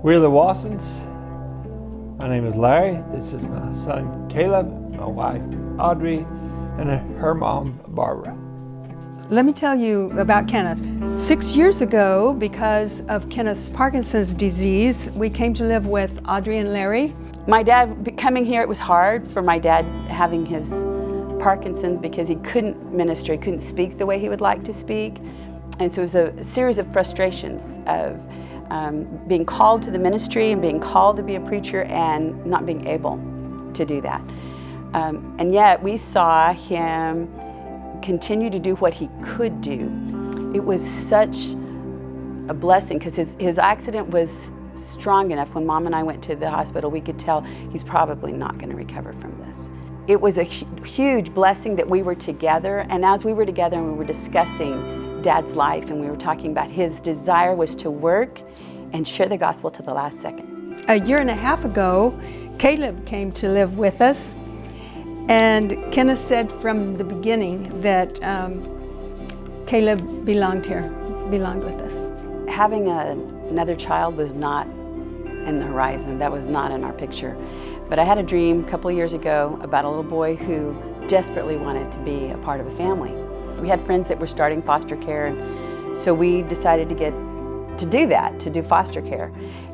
We're the Wausons. My name is Larry. This is my son Caleb, my wife Audrey, and her mom Barbara. Let me tell you about Kenneth. 6 years ago, because of Kenneth's Parkinson's disease, we came to live with Audrey and Larry. My dad coming here, it was hard for my dad having his Parkinson's because he couldn't minister, he couldn't speak the way he would like to speak. And so it was a series of frustrations of being called to the ministry and being called to be a preacher and not being able to do that. And yet we saw him continue to do what he could do. It was such a blessing because his accident was strong enough. When Mom and I went to the hospital, we could tell he's probably not going to recover from this. It was a huge blessing that we were together, and as we were together and we were discussing Dad's life and we were talking about his desire was to work and share the gospel to the last second. A year and a half ago, Caleb came to live with us, and Kenneth said from the beginning that Caleb belonged here, belonged with us. Having another child was not in the horizon. That was not in our picture. But I had a dream a couple of years ago about a little boy who desperately wanted to be a part of a family. We had friends that were starting foster care, and so we decided to do foster care.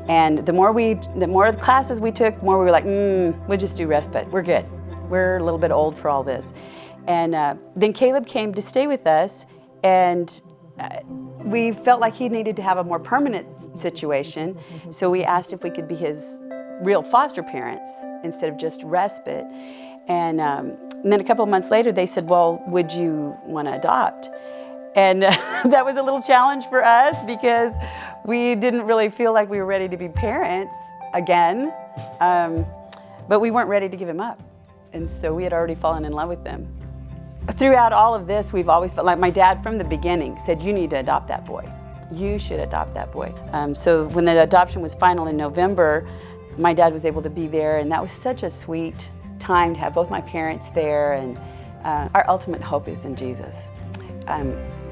And the more classes we took, the more we were like, we'll just do respite. We're good. We're a little bit old for all this. And then Caleb came to stay with us, and we felt like he needed to have a more permanent situation. So we asked if we could be his real foster parents instead of just respite. And then a couple of months later, they said, well, would you want to adopt? And that was a little challenge for us because we didn't really feel like we were ready to be parents again, but we weren't ready to give him up. And so we had already fallen in love with them. Throughout all of this, we've always felt like my dad from the beginning said, you need to adopt that boy. You should adopt that boy. So when the adoption was final in November, my dad was able to be there, and that was such a sweet time to have both my parents there, and our ultimate hope is in Jesus.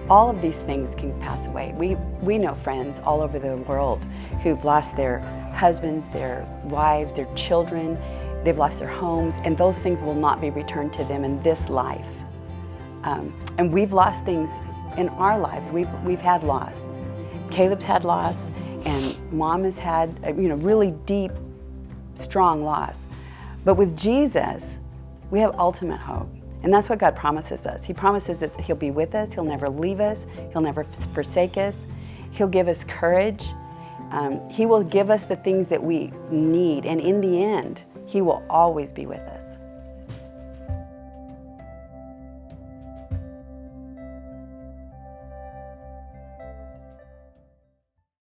All of these things can pass away. We know friends all over the world who've lost their husbands, their wives, their children. They've lost their homes, and those things will not be returned to them in this life. And we've lost things in our lives. We've had loss. Caleb's had loss, and Mom has had really deep, strong loss. But with Jesus, we have ultimate hope. And that's what God promises us. He promises that He'll be with us, He'll never leave us, He'll never forsake us, He'll give us courage, He will give us the things that we need, and in the end, He will always be with us.